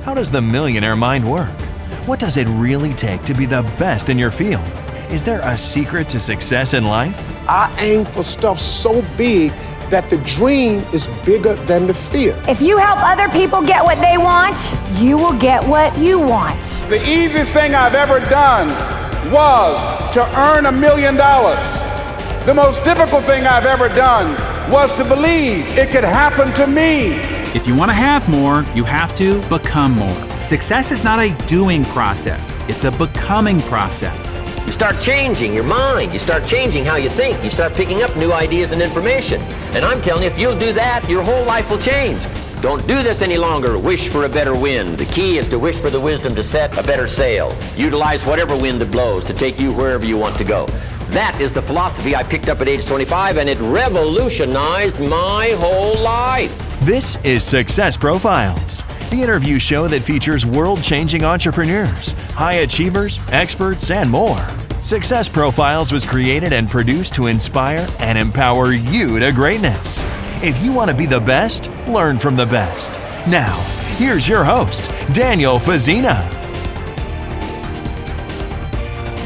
How does the millionaire mind work? What does it really take to be the best in your field? Is there a secret to success in life? I aim for stuff so big that the dream is bigger than the fear. If you help other people get what they want, you will get what you want. The easiest thing I've ever done was to earn $1 million. The most difficult thing I've ever done was to believe it could happen to me. If you want to have more, you have to become more. Success is not a doing process, it's a becoming process. You start changing your mind. You start changing how you think. You start picking up new ideas and information. And I'm telling you, if you'll do that, your whole life will change. Don't do this any longer. Wish for a better wind. The key is to wish for the wisdom to set a better sail. Utilize whatever wind it blows to take you wherever you want to go. That is the philosophy I picked up at age 25, and it revolutionized my whole life. This is Success Profiles, the interview show that features world-changing entrepreneurs, high achievers, experts, and more. Success Profiles was created and produced to inspire and empower you to greatness. If you want to be the best, learn from the best. Now, here's your host, Daniel Fazina.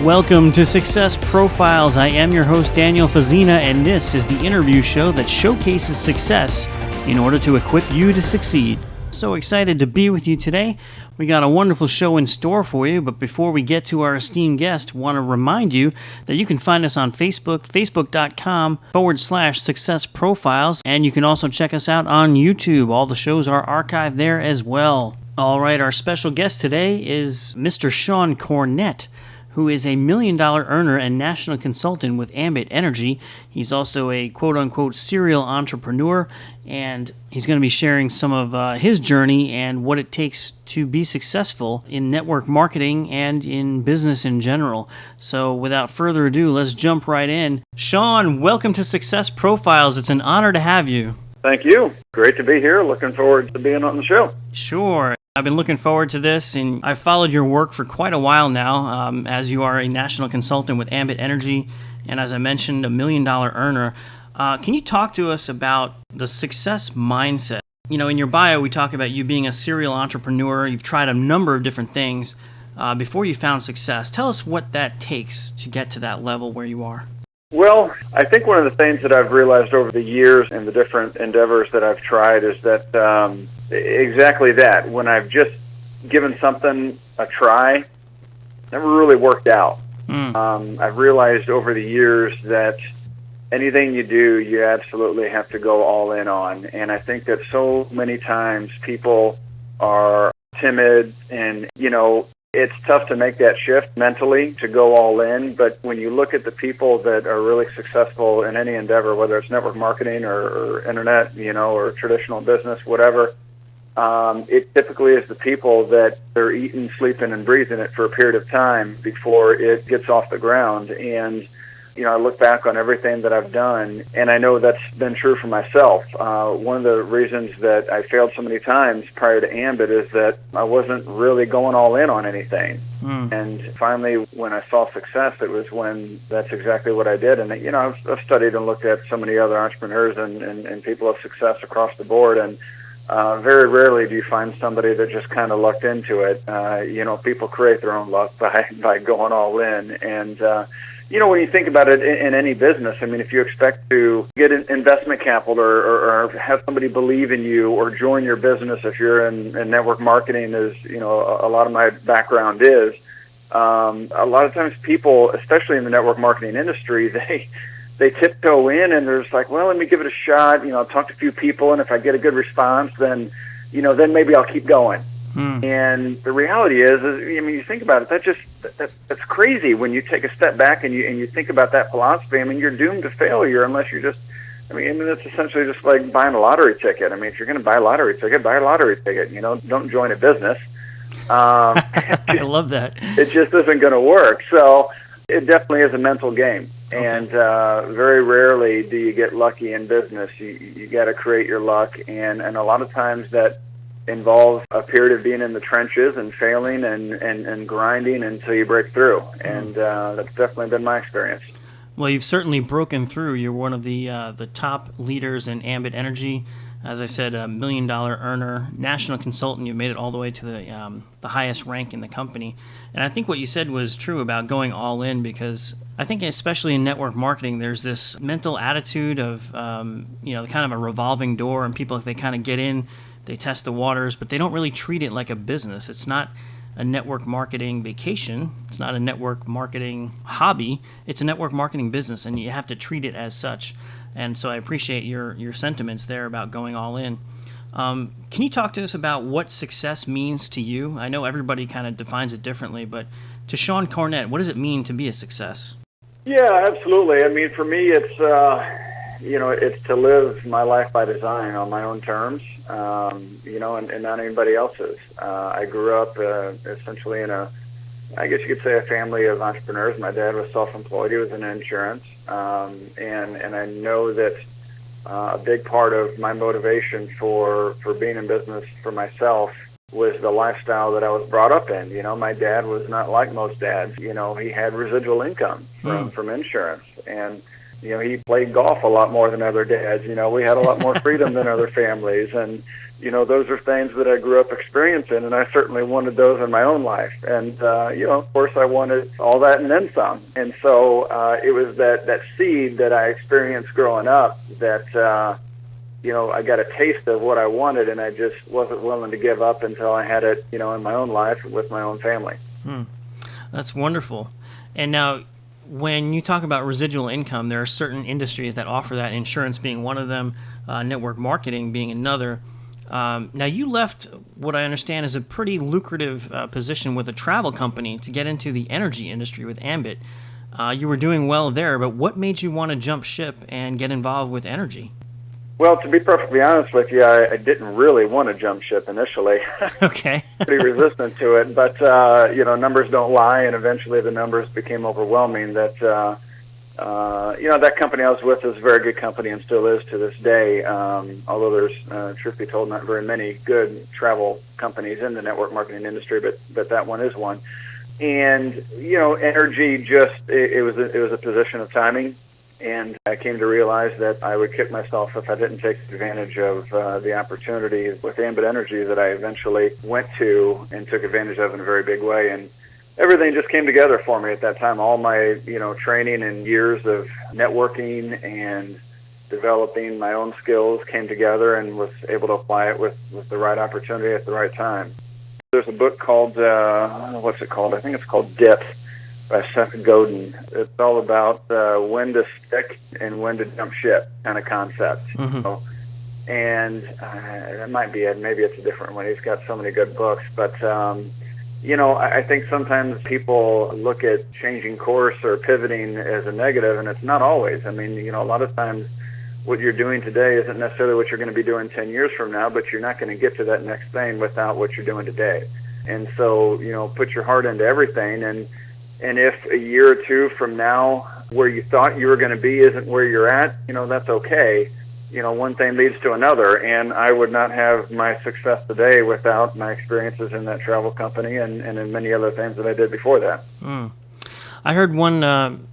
Welcome to Success Profiles. I am your host, Daniel Fazina, and this is the interview show that showcases success in order to equip you to succeed. So excited to be with you today. We got a wonderful show in store for you, but before we get to our esteemed guest, I want to remind you that you can find us on Facebook, facebook.com/Success Profiles, and you can also check us out on YouTube. All the shows are archived there as well. All right, our special guest today is Mr. Shawn Cornett, who is a $1 million earner and national consultant with Ambit Energy. He's also a quote-unquote serial entrepreneur, and he's going to be sharing some of his journey and what it takes to be successful in network marketing and in business in general. So without further ado, let's jump right in. Shawn, welcome to Success Profiles. It's an honor to have you. Thank you. Great to be here. Looking forward to being on the show. Sure. I've been looking forward to this, and I've followed your work for quite a while now, as you are a national consultant with Ambit Energy, and as I mentioned, $1 million earner. Can you talk to us about the success mindset? You know, in your bio, we talk about you being a serial entrepreneur. You've tried a number of different things before you found success. Tell us what that takes to get to that level where you are. Well, I think one of the things that I've realized over the years and the different endeavors that I've tried is that exactly that. When I've just given something a try, it never really worked out. I've realized over the years that anything you do, you absolutely have to go all in on. And I think that so many times people are timid and, it's tough to make that shift mentally to go all in, but when you look at the people that are really successful in any endeavor, whether it's network marketing or internet, or traditional business, whatever, it typically is the people that are eating, sleeping, and breathing it for a period of time before it gets off the ground. And I look back on everything that I've done, and I know that's been true for myself. One of the reasons that I failed so many times prior to Ambit is that I wasn't really going all in on anything. And finally, when I saw success, it was when that's exactly what I did. And, I've studied and looked at so many other entrepreneurs and people of success across the board, and very rarely do you find somebody that just kind of lucked into it. People create their own luck by going all in. And, when you think about it in any business, if you expect to get an investment capital or have somebody believe in you or join your business, if you're in network marketing, as a lot of my background is, a lot of times people, especially in the network marketing industry, they tiptoe in and they're just like, well, let me give it a shot. I'll talk to a few people, and if I get a good response, then maybe I'll keep going. And the reality is, you think about it, that's crazy when you take a step back and you think about that philosophy. You're doomed to failure unless you're just, it's essentially just like buying a lottery ticket. If you're going to buy a lottery ticket, buy a lottery ticket. Don't join a business. I love that. It just isn't going to work. So it definitely is a mental game. Okay. And very rarely do you get lucky in business. You got to create your luck, and a lot of times that involves a period of being in the trenches and failing and grinding until you break through. And that's definitely been my experience. Well, you've certainly broken through. You're one of the top leaders in Ambit Energy. As I said, a $1 million earner, national consultant. You made it all the way to the highest rank in the company. And I think what you said was true about going all in, because I think especially in network marketing, there's this mental attitude of, kind of a revolving door, and people, if they kind of get in, they test the waters, but they don't really treat it like a business. It's not a network marketing vacation. It's not a network marketing hobby. It's a network marketing business, and you have to treat it as such. And so I appreciate your sentiments there about going all in. Can you talk to us about what success means to you? I know everybody kind of defines it differently, but to Shawn Cornett, what does it mean to be a success? Yeah, absolutely. I mean, for me, it's to live my life by design on my own terms, and not anybody else's. I grew up essentially in I guess you could say, a family of entrepreneurs. My dad was self-employed. He was in insurance. And I know that a big part of my motivation for being in business for myself was the lifestyle that I was brought up in. My dad was not like most dads. He had residual income from insurance. And, he played golf a lot more than other dads. We had a lot more freedom than other families. And, those are things that I grew up experiencing, and I certainly wanted those in my own life. And, of course, I wanted all that and then some. And so it was that seed that I experienced growing up that, I got a taste of what I wanted, and I just wasn't willing to give up until I had it, in my own life with my own family. That's wonderful. And now, when you talk about residual income, there are certain industries that offer that, insurance being one of them, network marketing being another. Now, you left what I understand is a pretty lucrative position with a travel company to get into the energy industry with Ambit. You were doing well there, but what made you want to jump ship and get involved with energy? Well, to be perfectly honest with you, I didn't really want to jump ship initially. Okay. Pretty resistant to it, but, numbers don't lie, and eventually the numbers became overwhelming that, that company I was with is a very good company and still is to this day, although there's, truth be told, not very many good travel companies in the network marketing industry, but that one is one. And, energy it was a position of timing. And I came to realize that I would kick myself if I didn't take advantage of the opportunity with Ambit Energy that I eventually went to and took advantage of in a very big way. And everything just came together for me at that time. All my, training and years of networking and developing my own skills came together, and was able to apply it with the right opportunity at the right time. There's a book called, what's it called? I think it's called Dip, by Seth Godin. It's all about when to stick and when to jump ship kind of concept. Mm-hmm. And that might be it. Maybe it's a different one. He's got so many good books. But, I think sometimes people look at changing course or pivoting as a negative, and it's not always. I mean, a lot of times what you're doing today isn't necessarily what you're going to be doing 10 years from now, but you're not going to get to that next thing without what you're doing today. And so, put your heart into everything, and if a year or two from now where you thought you were going to be isn't where you're at, that's okay. One thing leads to another, and I would not have my success today without my experiences in that travel company and in many other things that I did before that. I heard one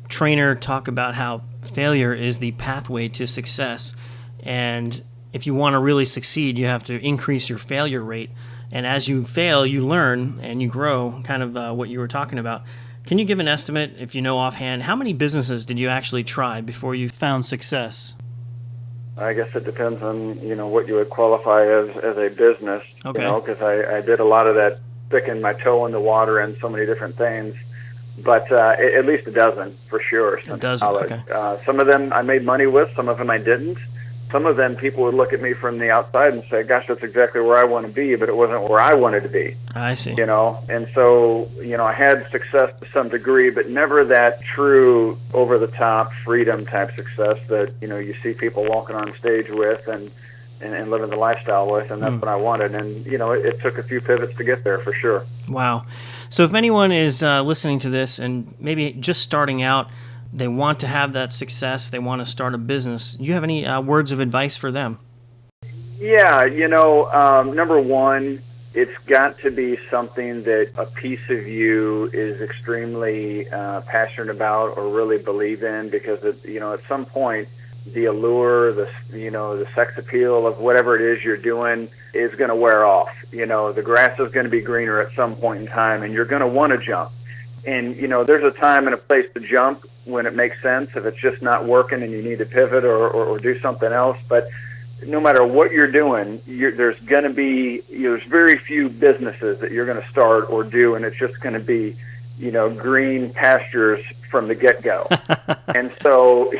trainer talk about how failure is the pathway to success, and if you want to really succeed, you have to increase your failure rate. And as you fail, you learn and you grow, kind of what you were talking about. Can you give an estimate, if you know offhand, how many businesses did you actually try before you found success? I guess it depends on, what you would qualify as a business. Okay. Because I did a lot of that sticking my toe in the water and so many different things. But at least a dozen, for sure. A dozen, okay. Some of them I made money with, some of them I didn't. Some of them people would look at me from the outside and say, gosh, that's exactly where I want to be, but it wasn't where I wanted to be. I see. And so, I had success to some degree, but never that true over-the-top freedom type success that, you see people walking on stage with and living the lifestyle with, and that's what I wanted. And, it took a few pivots to get there for sure. Wow. So if anyone is listening to this and maybe just starting out, they want to have that success, they want to start a business, do you have any words of advice for them? Yeah, number one, it's got to be something that a piece of you is extremely passionate about or really believe in, because, at some point, the allure, the sex appeal of whatever it is you're doing is going to wear off. The grass is going to be greener at some point in time, and you're going to want to jump. And, there's a time and a place to jump when it makes sense, if it's just not working and you need to pivot or do something else. But no matter what you're doing, there's going to be, there's very few businesses that you're going to start or do, and it's just going to be, green pastures from the get-go. And so,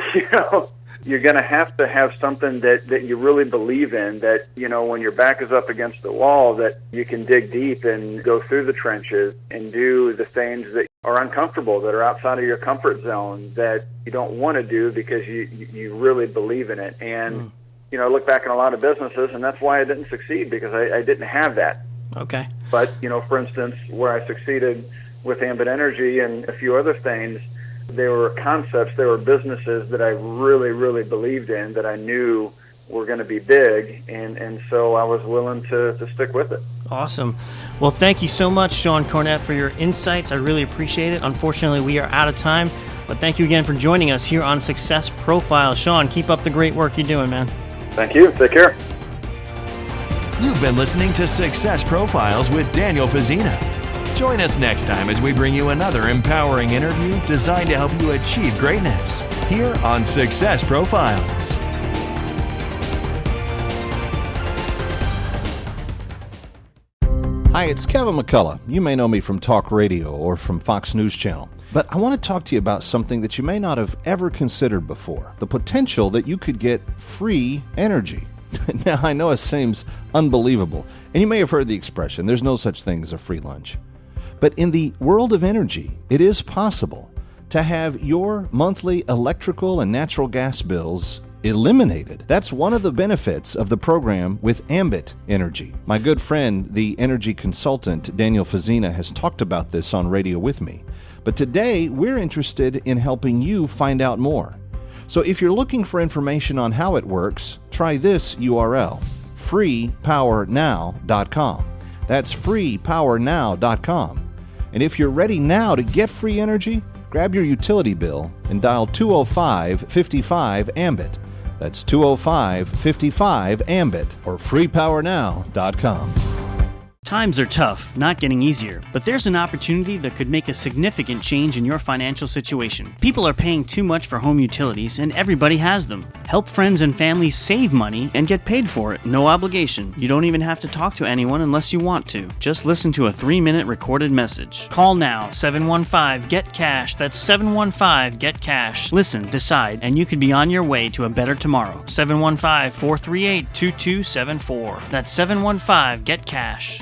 you're going to have something that you really believe in, that, when your back is up against the wall, that you can dig deep and go through the trenches and do the things that are uncomfortable, that are outside of your comfort zone, that you don't want to do because you really believe in it. And, I look back in a lot of businesses, and that's why I didn't succeed, because I didn't have that. Okay. But, for instance, where I succeeded with Ambit Energy and a few other things, there were concepts, there were businesses that I really, really believed in, that I knew were going to be big, and so I was willing to stick with it. Awesome. Well, thank you so much, Shawn Cornett, for your insights. I really appreciate it. Unfortunately, we are out of time, but thank you again for joining us here on Success Profile. Shawn, keep up the great work you're doing, man. Thank you. Take care. You've been listening to Success Profiles with Daniel Fazzina. Join us next time as we bring you another empowering interview designed to help you achieve greatness here on Success Profiles. Hi, it's Kevin McCullough. You may know me from talk radio or from Fox News Channel. But I want to talk to you about something that you may not have ever considered before. The potential that you could get free energy. Now, I know it seems unbelievable, and you may have heard the expression, there's no such thing as a free lunch. But in the world of energy, it is possible to have your monthly electrical and natural gas bills eliminated. That's one of the benefits of the program with Ambit Energy. My good friend, the energy consultant, Daniel Fazzina, has talked about this on radio with me. But today, we're interested in helping you find out more. So if you're looking for information on how it works, try this URL, freepowernow.com. That's freepowernow.com. And if you're ready now to get free energy, grab your utility bill and dial 205-55-AMBIT. That's 205-55-AMBIT or freepowernow.com. Times are tough, not getting easier, but there's an opportunity that could make a significant change in your financial situation. People are paying too much for home utilities, and everybody has them. Help friends and family save money and get paid for it. No obligation. You don't even have to talk to anyone unless you want to. Just listen to a 3-minute recorded message. Call now, 715-GET-CASH. That's 715-GET-CASH. Listen, decide, and you could be on your way to a better tomorrow. 715-438-2274. That's 715-GET-CASH.